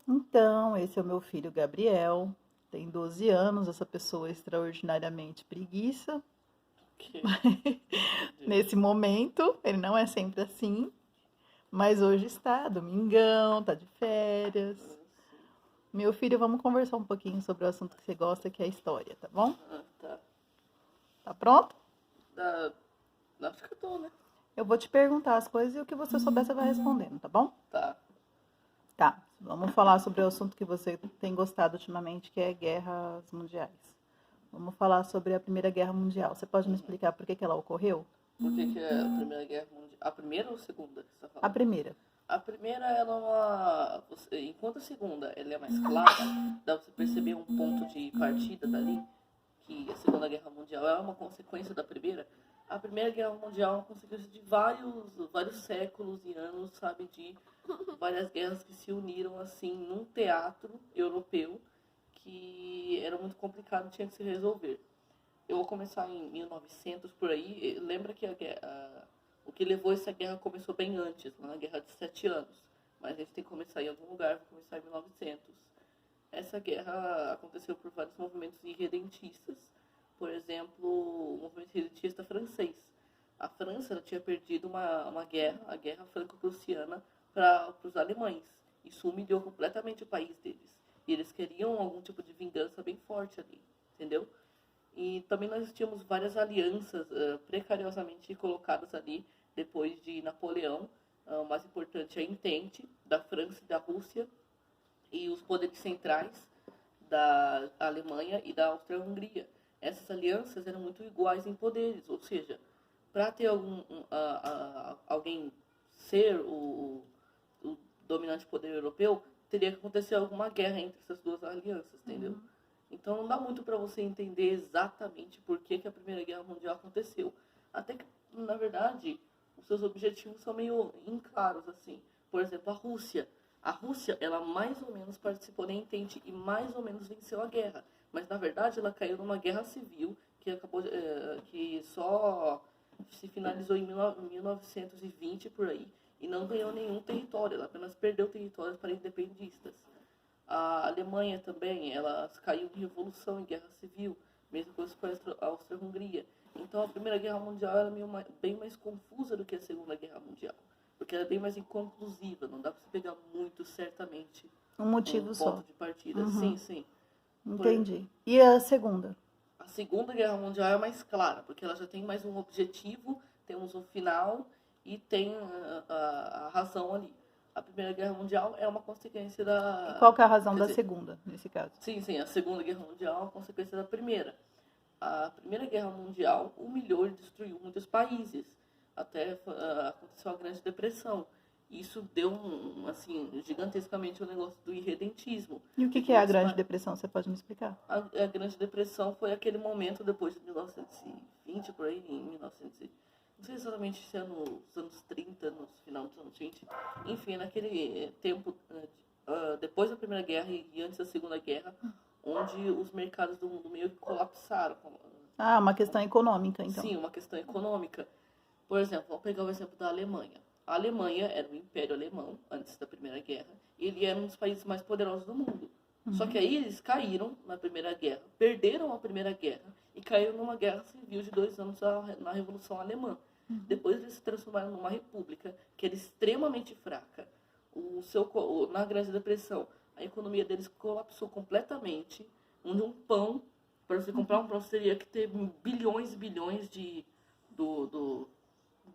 Então, esse é o meu filho Gabriel, tem 12 anos, essa pessoa é extraordinariamente preguiça. Que, meu Deus. Nesse momento, ele não é sempre assim, mas hoje está, domingão, tá de férias. Ah, sim. Meu filho, vamos conversar um pouquinho sobre o assunto que você gosta, que é a história, tá bom? Ah, tá. Tá pronto? Da, acho que eu tô, né? Eu vou te perguntar as coisas e o que você souber você vai respondendo, tá bom? Tá. Tá, vamos falar sobre o assunto que você tem gostado ultimamente, que é guerras mundiais. Vamos falar sobre a Primeira Guerra Mundial. Você pode me Uhum. explicar por que ela ocorreu? Por que, que é a Primeira Guerra Mundial? A primeira ou a segunda que você tá A falando? primeira. A primeira, ela é uma. Enquanto a segunda ela é mais clara, dá pra você perceber um ponto de partida dali, que a Segunda Guerra Mundial é uma consequência da primeira. A Primeira Guerra Mundial é uma consequência de vários séculos e anos, sabe, de várias guerras que se uniram assim num teatro europeu que era muito complicado, tinha que se resolver. Eu vou começar em 1900 por aí. Lembra que o que levou essa guerra começou bem antes, na Guerra de 7 Anos. Mas a gente tem que começar em algum lugar, vou começar em 1900. Essa guerra aconteceu por vários movimentos irredentistas. Por exemplo, o movimento irredentista francês. A França ela tinha perdido uma guerra, a Guerra Franco-Prussiana, para os alemães. Isso humilhou completamente o país deles. E eles queriam algum tipo de vingança bem forte ali, entendeu? E também nós tínhamos várias alianças precariosamente colocadas ali depois de Napoleão. O mais importante é a Entente, da França e da Rússia, e os poderes centrais da Alemanha e da Áustria-Hungria. Essas alianças eram muito iguais em poderes, ou seja, para ter alguém ser o dominante poder europeu, teria que acontecer alguma guerra entre essas duas alianças, entendeu? Então não dá muito para você entender exatamente por que, que a Primeira Guerra Mundial aconteceu. Até que, na verdade, os seus objetivos são meio inclaros, assim. Por exemplo, a Rússia. A Rússia, ela mais ou menos participou da Entente e mais ou menos venceu a guerra. Mas, na verdade, ela caiu numa guerra civil que acabou, que só se finalizou em 1920 por aí e não ganhou nenhum território. Ela apenas perdeu territórios para independistas. A Alemanha também, ela caiu em revolução, em guerra civil, mesmo coisa com a Áustria-Hungria. Então a Primeira Guerra Mundial era bem mais confusa do que a Segunda Guerra Mundial, porque ela é bem mais inconclusiva, não dá para você pegar muito certamente Um um motivo ponto só. de partida. Sim, Uhum, sim. Por, entendi. E a segunda? a Segunda Guerra Mundial é mais clara, porque ela já tem mais um objetivo, temos um final e tem a razão ali. A Primeira Guerra Mundial é uma consequência E qual da. que é a razão Quer da dizer, segunda, nesse caso? sim, sim, a Segunda Guerra Mundial é uma consequência da Primeira. A Primeira Guerra Mundial humilhou e destruiu muitos países. Até aconteceu a Grande Depressão. Isso deu, assim, gigantescamente o negócio do irredentismo. E o que Que que é a muitos Grande Depressão? Você pode me explicar? a Grande Depressão foi aquele momento depois de 1920, por aí, em 1900, não sei exatamente se é nos anos 30, no final dos anos 20. Enfim, naquele tempo, depois da Primeira Guerra e antes da Segunda Guerra, onde os mercados do mundo meio que colapsaram. Ah, uma questão econômica, então. Sim, uma questão econômica. Por exemplo, vamos pegar o exemplo da Alemanha. A Alemanha era o Império Alemão antes da Primeira Guerra e ele era um dos países mais poderosos do mundo. Só que aí eles caíram na Primeira Guerra, perderam a Primeira Guerra e caíram numa guerra civil de 2 anos na Revolução Alemã. Depois eles se transformaram numa república que era extremamente fraca. Na Grande Depressão, a economia deles colapsou completamente, onde um pão, para você comprar um pão, você teria que ter bilhões e bilhões do, do,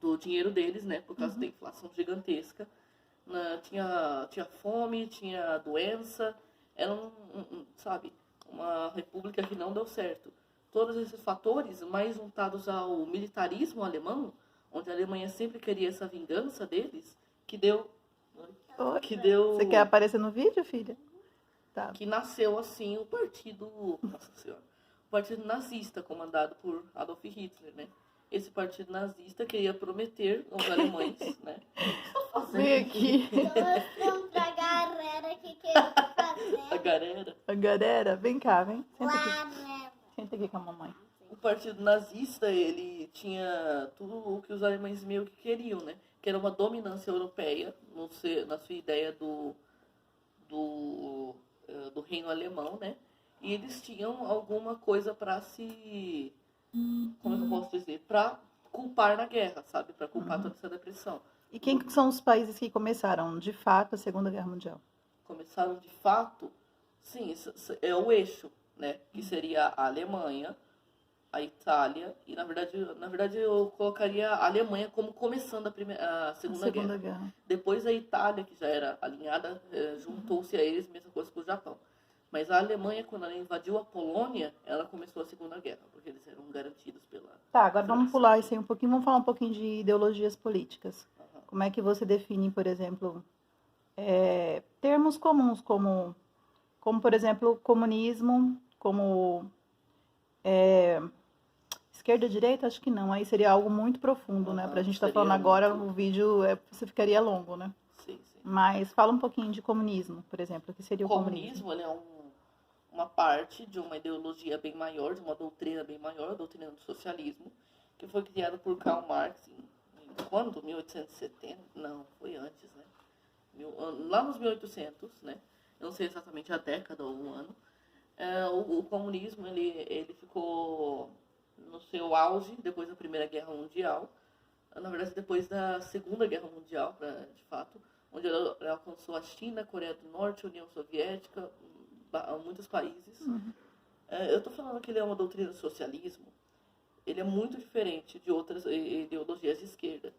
do dinheiro deles, né? Por causa da inflação gigantesca. Tinha fome, tinha doença. Era sabe, uma república que não deu certo. Todos esses fatores, mais juntados ao militarismo alemão, onde a Alemanha sempre queria essa vingança deles, que deu Oi? que Você quer deu aparecer no vídeo, filha? Tá. que nasceu assim o partido, nossa senhora, o partido nazista comandado por Adolf Hitler, né? Esse partido nazista queria prometer aos alemães, né? O que você tá Vem fazendo? aqui. Tô mostrando pra galera o que eu tô A fazendo. galera. A galera, vem cá, vem. Senta aqui. Lá, né? Senta aqui com a mamãe. O partido nazista, ele tinha tudo o que os alemães meio que queriam, né? Que era uma dominância europeia, na sua ideia do Reino Alemão, né? E eles tinham alguma coisa para se... Como é que eu posso dizer? Para culpar na guerra, sabe? Para culpar toda essa depressão. E quem que são os países que começaram, de fato, a Segunda Guerra Mundial? Começaram de fato, sim, é o eixo, né? Que seria a Alemanha, a Itália e na verdade eu colocaria a Alemanha como começando a Segunda Guerra. Depois a Itália, que já era alinhada, juntou-se a eles, mesma coisa com o Japão. Mas a Alemanha, quando ela invadiu a Polônia, ela começou a Segunda Guerra, porque eles eram garantidos pela... Tá, agora vamos pular isso aí um pouquinho, vamos falar um pouquinho de ideologias políticas. Como é que você define, por exemplo, termos comuns como, por exemplo, comunismo, como esquerda e direita? Acho que não, aí seria algo muito profundo, né? Pra gente estar falando agora, o vídeo você ficaria longo, né? Sim. Mas fala um pouquinho de comunismo, por exemplo, o que seria o comunismo? Ele é uma parte de uma ideologia bem maior, de uma doutrina bem maior, a doutrina do socialismo, que foi criada por Karl Marx em quando? 1870? Não, foi antes, né? Lá nos 1800, né? Eu não sei exatamente a década ou o ano. O comunismo, ele ficou no seu auge depois da Primeira Guerra Mundial, na verdade depois da Segunda Guerra Mundial, de fato, onde ela alcançou a China, a Coreia do Norte, a União Soviética, muitos países. Eu estou falando que ele é uma doutrina do socialismo, ele é muito diferente de outras ideologias de esquerda.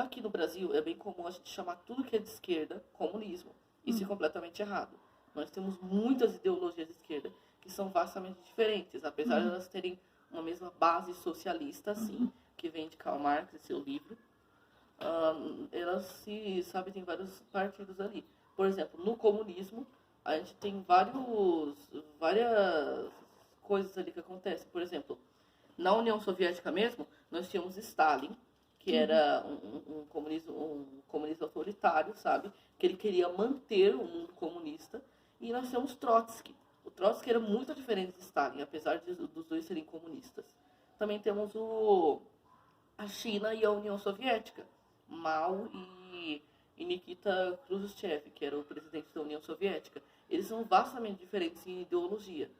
Aqui no Brasil é bem comum a gente chamar tudo que é de esquerda comunismo. Isso é completamente errado. Nós temos muitas ideologias de esquerda que são vastamente diferentes, apesar de elas terem uma mesma base socialista, assim, que vem de Karl Marx e seu livro. Elas tem vários partidos ali. Por exemplo, no comunismo, a gente tem várias coisas ali que acontecem. Por exemplo, na União Soviética mesmo, nós tínhamos Stalin, que era um comunista autoritário, sabe? Que ele queria manter o mundo comunista. E nós temos Trotsky. O Trotsky era muito diferente de Stalin, apesar dos dois serem comunistas. Também temos a China e a União Soviética. Mao e Nikita Khrushchev, que era o presidente da União Soviética. Eles são vastamente diferentes em ideologia.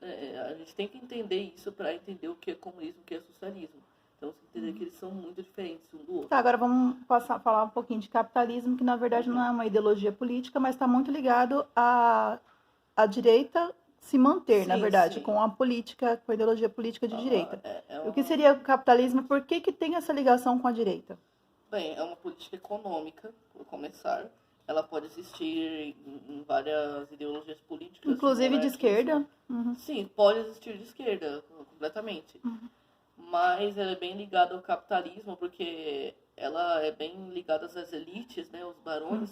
A gente tem que entender isso para entender o que é comunismo e o que é socialismo. Então, você entender que eles são muito diferentes um do outro. Tá, agora vamos falar um pouquinho de capitalismo, que na verdade não é uma ideologia política, mas está muito ligado à direita se manter, na verdade, com a política, com a ideologia política de direita. O que seria o capitalismo? Por que tem essa ligação com a direita? Bem, é uma política econômica, por começar. Ela pode existir em várias ideologias políticas. Inclusive de esquerda? Sim, pode existir de esquerda, completamente. Mas ela é bem ligada ao capitalismo, porque ela é bem ligada às elites, né, os barões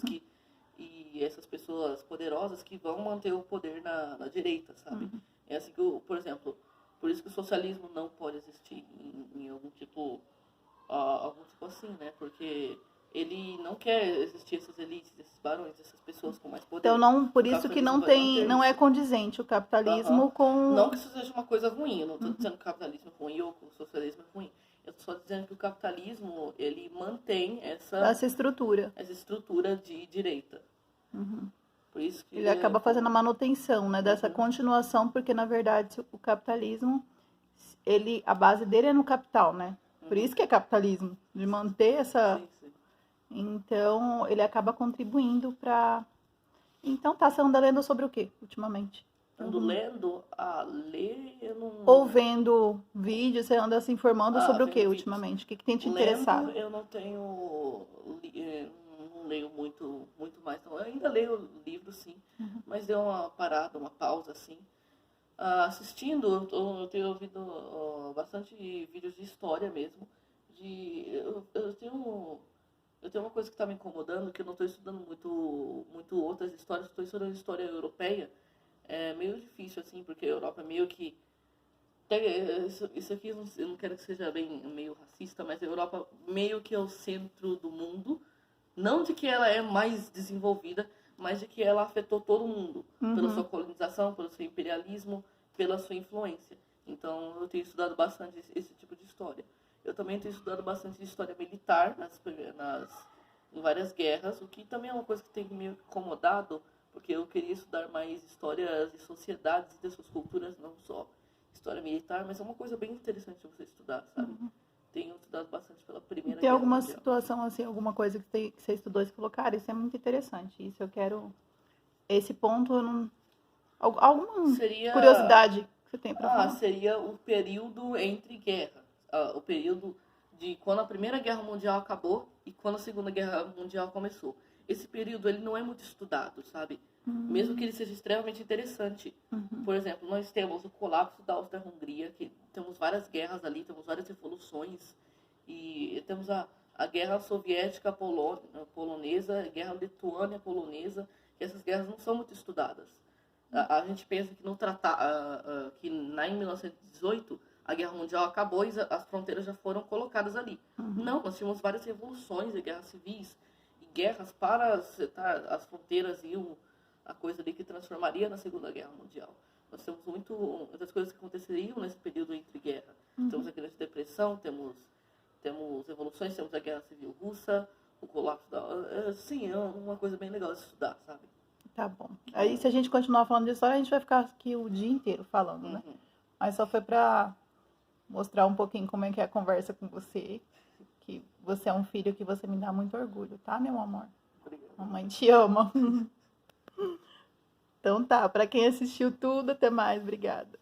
e essas pessoas poderosas que vão manter o poder na direita, sabe? É assim que, por exemplo, por isso que o socialismo não pode existir em algum tipo assim, né? Porque ele não quer existir essas elites, esses barões, essas pessoas com mais poder. Então, por isso que não é condizente o capitalismo com... Não que isso seja uma coisa ruim, eu não estou dizendo que o capitalismo é ruim ou que o socialismo é ruim. Eu estou só dizendo que o capitalismo, ele mantém essa estrutura de direita. Por isso que ele acaba fazendo a manutenção, né, dessa continuação, porque, na verdade, o capitalismo, a base dele é no capital, né? Por isso que é capitalismo, de manter essa... Sim. Então, ele acaba contribuindo para... Então, você anda lendo sobre o quê, ultimamente? Ando lendo, ler, eu não... Ou vendo vídeos, você anda se informando sobre o quê, vídeos. Ultimamente? O que tem te interessado? Eu não tenho... não leio muito mais, não. Eu ainda leio livros, sim, mas deu uma parada, uma pausa, assim. Assistindo, eu tenho ouvido bastante vídeos de história mesmo. Eu tenho uma coisa que está me incomodando, que eu não estou estudando muito outras histórias, estou estudando história europeia. É meio difícil, assim, porque a Europa é meio que... Isso aqui eu não quero que seja bem meio racista, mas a Europa meio que é o centro do mundo. Não de que ela é mais desenvolvida, mas de que ela afetou todo mundo. Pela sua colonização, pelo seu imperialismo, pela sua influência. Então, eu tenho estudado bastante esse tipo de história. Eu também tenho estudado bastante história militar em várias guerras, o que também é uma coisa que tem me incomodado, porque eu queria estudar mais histórias de sociedades e de suas culturas, não só história militar, mas é uma coisa bem interessante você estudar, sabe? Tenho estudado bastante pela Primeira Tem Guerra alguma Mundial. situação, assim, alguma coisa que você estudou e você falou, cara, isso é muito interessante. Isso eu quero. Esse ponto eu não. Alguma Seria... curiosidade que você tem pra falar? seria o período entre guerras. O período de quando a Primeira Guerra Mundial acabou e quando a Segunda Guerra Mundial começou. Esse período ele não é muito estudado, sabe? Mesmo que ele seja extremamente interessante. Por exemplo, nós temos o colapso da Áustria-Hungria, que temos várias guerras ali, temos várias revoluções, e temos a guerra soviética polonesa, a guerra lituânia-polonesa, que essas guerras não são muito estudadas. A gente pensa que que em 1918 a Guerra Mundial acabou e as fronteiras já foram colocadas ali. Não, nós tínhamos várias revoluções e guerras civis e guerras para setar as fronteiras e a coisa ali que transformaria na Segunda Guerra Mundial. Nós temos muitas coisas que aconteceriam nesse período entre guerra. Temos a Grande Depressão, temos revoluções, temos a Guerra Civil Russa, o colapso sim, é uma coisa bem legal de estudar, sabe? Tá bom. Aí, se a gente continuar falando de história, a gente vai ficar aqui o dia inteiro falando, né? Mas só foi pra mostrar um pouquinho como é que é a conversa com você. Que você é um filho que você me dá muito orgulho, tá, meu amor? Obrigado. Mamãe te ama. Então tá, pra quem assistiu tudo, até mais. Obrigada.